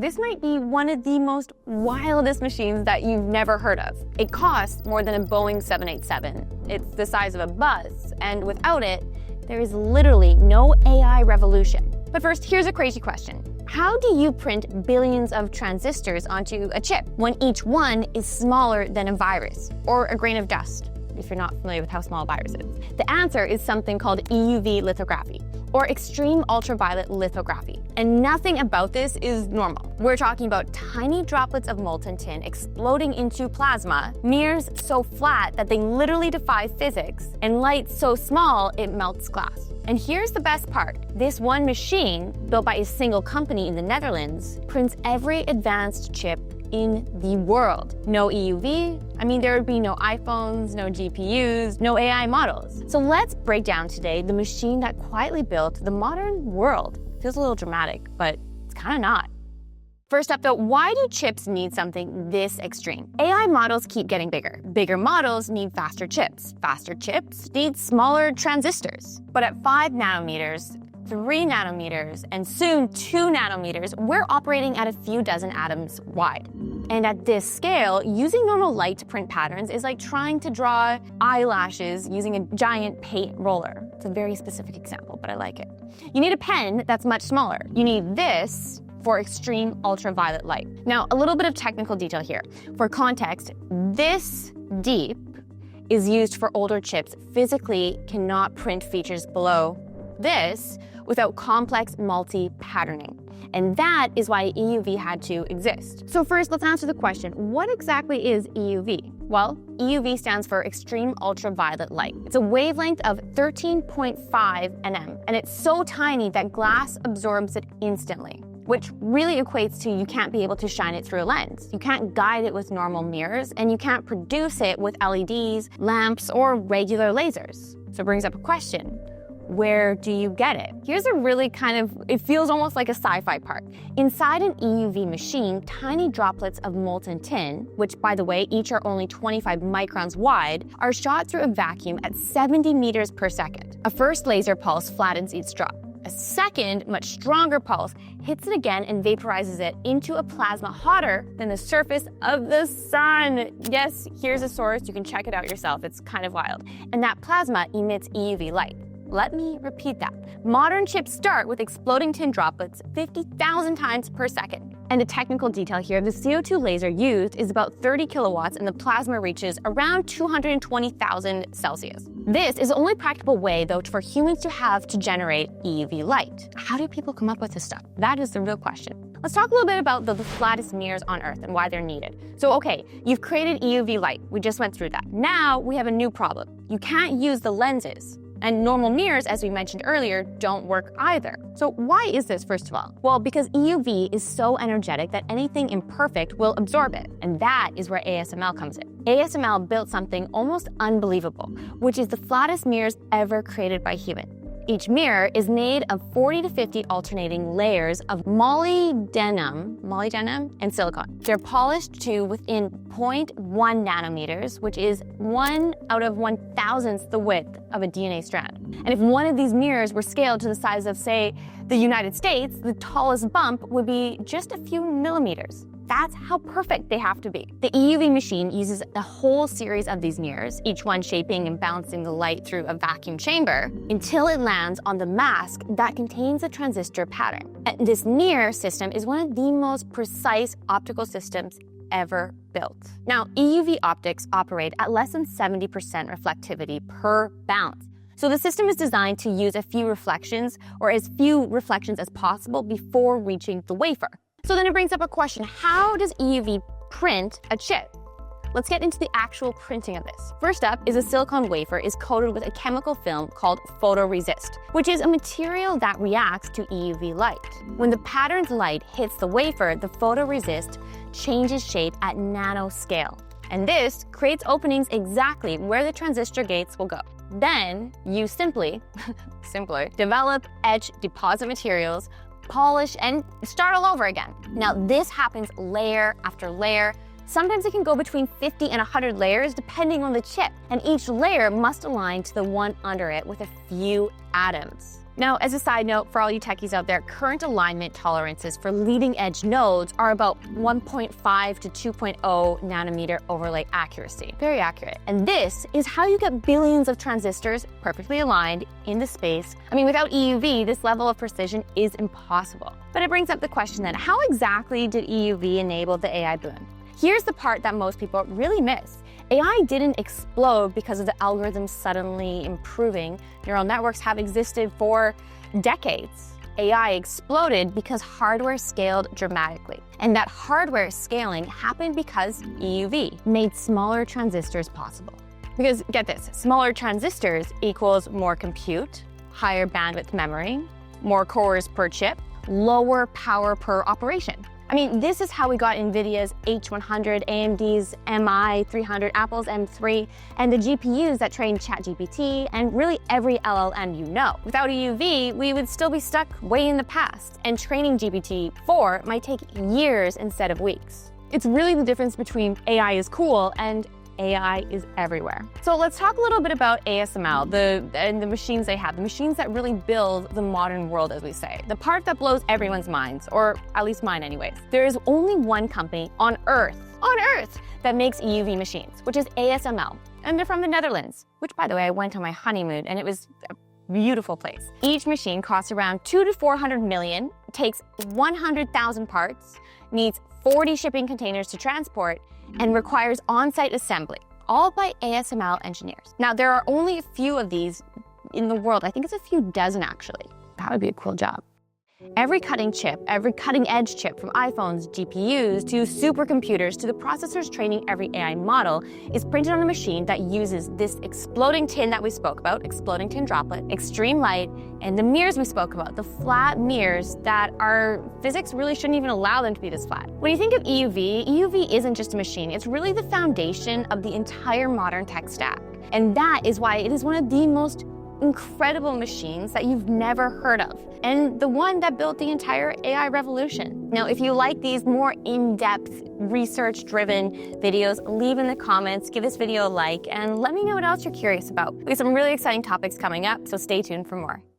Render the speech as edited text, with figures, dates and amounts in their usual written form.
this might be one of the most wildest machines that you've never heard of. It costs more than a Boeing 787. It's the size of a bus, and without it, there is literally no AI revolution. But first, here's a crazy question. How do you print billions of transistors onto a chip when each one is smaller than a virus or a grain of dust, if you're not familiar with how small a virus is? The answer is something called EUV lithography, or extreme ultraviolet lithography. And nothing about this is normal. We're talking about tiny droplets of molten tin exploding into plasma, mirrors so flat that they literally defy physics, and light so small it melts glass. And here's the best part. This one machine, built by a single company in the Netherlands, prints every advanced chip in the world. No EUV, I mean, there would be no iPhones, no GPUs, no AI models. So let's break down today the machine that quietly built the modern world. Feels a little dramatic, but it's kind of not. First up though, why do chips need something this extreme? AI models keep getting bigger. Bigger models need faster chips. Faster chips need smaller transistors. But at 5 nanometers, 3 nanometers, and soon 2 nanometers, we're operating at a few dozen atoms wide. And at this scale, using normal light to print patterns is like trying to draw eyelashes using a giant paint roller. It's a very specific example, but I like it. You need a pen that's much smaller. You need this for extreme ultraviolet light. Now, a little bit of technical detail here. For context, this deep is used for older chips. Physically cannot print features below this without complex multi-patterning. And that is why EUV had to exist. So first, let's answer the question, what exactly is EUV? Well, EUV stands for extreme ultraviolet light. It's a wavelength of 13.5 nm, and it's so tiny that glass absorbs it instantly, which really equates to you can't be able to shine it through a lens. You can't guide it with normal mirrors, and you can't produce it with LEDs, lamps, or regular lasers. So it brings up a question. Where do you get it? Here's a really it feels almost like a sci-fi part. Inside an EUV machine, tiny droplets of molten tin, which by the way, each are only 25 microns wide, are shot through a vacuum at 70 meters per second. A first laser pulse flattens each drop. A second, much stronger pulse hits it again and vaporizes it into a plasma hotter than the surface of the sun. Yes, here's a source. You can check it out yourself. It's kind of wild. And that plasma emits EUV light. Let me repeat that. Modern chips start with exploding tin droplets 50,000 times per second. And a technical detail here, the CO2 laser used is about 30 kilowatts and the plasma reaches around 220,000 Celsius. This is the only practical way, though, for humans to have to generate EUV light. How do people come up with this stuff? That is the real question. Let's talk a little bit about the flattest mirrors on Earth and why they're needed. So, okay, you've created EUV light. We just went through that. Now we have a new problem. You can't use the lenses. And normal mirrors, as we mentioned earlier, don't work either. So why is this, first of all? Well, because EUV is so energetic that anything imperfect will absorb it. And that is where ASML comes in. ASML built something almost unbelievable, which is the flattest mirrors ever created by humans. Each mirror is made of 40 to 50 alternating layers of molybdenum and silicon. They're polished to within 0.1 nanometers, which is 1 out of 1,000th the width of a DNA strand. And if one of these mirrors were scaled to the size of, say, the United States, the tallest bump would be just a few millimeters. That's how perfect they have to be. The EUV machine uses a whole series of these mirrors, each one shaping and bouncing the light through a vacuum chamber, until it lands on the mask that contains the transistor pattern. And this mirror system is one of the most precise optical systems ever built. Now, EUV optics operate at less than 70% reflectivity per bounce. So the system is designed to use a few reflections, or as few reflections as possible before reaching the wafer. So then it brings up a question, how does EUV print a chip? Let's get into the actual printing of this. First up is a silicon wafer is coated with a chemical film called photoresist, which is a material that reacts to EUV light. When the patterned light hits the wafer, the photoresist changes shape at nanoscale. And this creates openings exactly where the transistor gates will go. Then you simply develop, etch, deposit materials, polish, and start all over again. Now this happens layer after layer. Sometimes it can go between 50 and 100 layers depending on the chip, and each layer must align to the one under it with a few atoms. Now, as a side note, for all you techies out there, current alignment tolerances for leading edge nodes are about 1.5 to 2.0 nanometer overlay accuracy. Very accurate. And this is how you get billions of transistors perfectly aligned in the space. I mean, without EUV, this level of precision is impossible. But it brings up the question then, how exactly did EUV enable the AI boom? Here's the part that most people really miss. AI didn't explode because of the algorithms suddenly improving. Neural networks have existed for decades. AI exploded because hardware scaled dramatically. And that hardware scaling happened because EUV made smaller transistors possible. Because get this, smaller transistors equals more compute, higher bandwidth memory, more cores per chip, lower power per operation. I mean, this is how we got NVIDIA's H100, AMD's MI300, Apple's M3, and the GPUs that train ChatGPT, and really every LLM you know. Without EUV, we would still be stuck way in the past, and training GPT-4 might take years instead of weeks. It's really the difference between AI is cool and AI is everywhere. So let's talk a little bit about ASML, the machines they have, the machines that really build the modern world, as we say, the part that blows everyone's minds, or at least mine anyways. There is only one company on Earth, that makes EUV machines, which is ASML. And they're from the Netherlands, which, by the way, I went on my honeymoon and it was a beautiful place. Each machine costs around 200 to 400 million, takes 100,000 parts, needs 40 shipping containers to transport, and requires on-site assembly, all by ASML engineers. Now, there are only a few of these in the world. I think it's a few dozen, actually. That would be a cool job. Every cutting-edge chip from iPhones, GPUs, to supercomputers, to the processors training every AI model is printed on a machine that uses this exploding tin that we spoke about, exploding tin droplet, extreme light, and the mirrors we spoke about, the flat mirrors that our physics really shouldn't even allow them to be this flat. When you think of EUV, EUV isn't just a machine. It's really the foundation of the entire modern tech stack. And that is why it is one of the most incredible machines that you've never heard of, and the one that built the entire AI revolution. Now, if you like these more in-depth, research-driven videos, leave in the comments, give this video a like, and let me know what else you're curious about. We have some really exciting topics coming up, so stay tuned for more.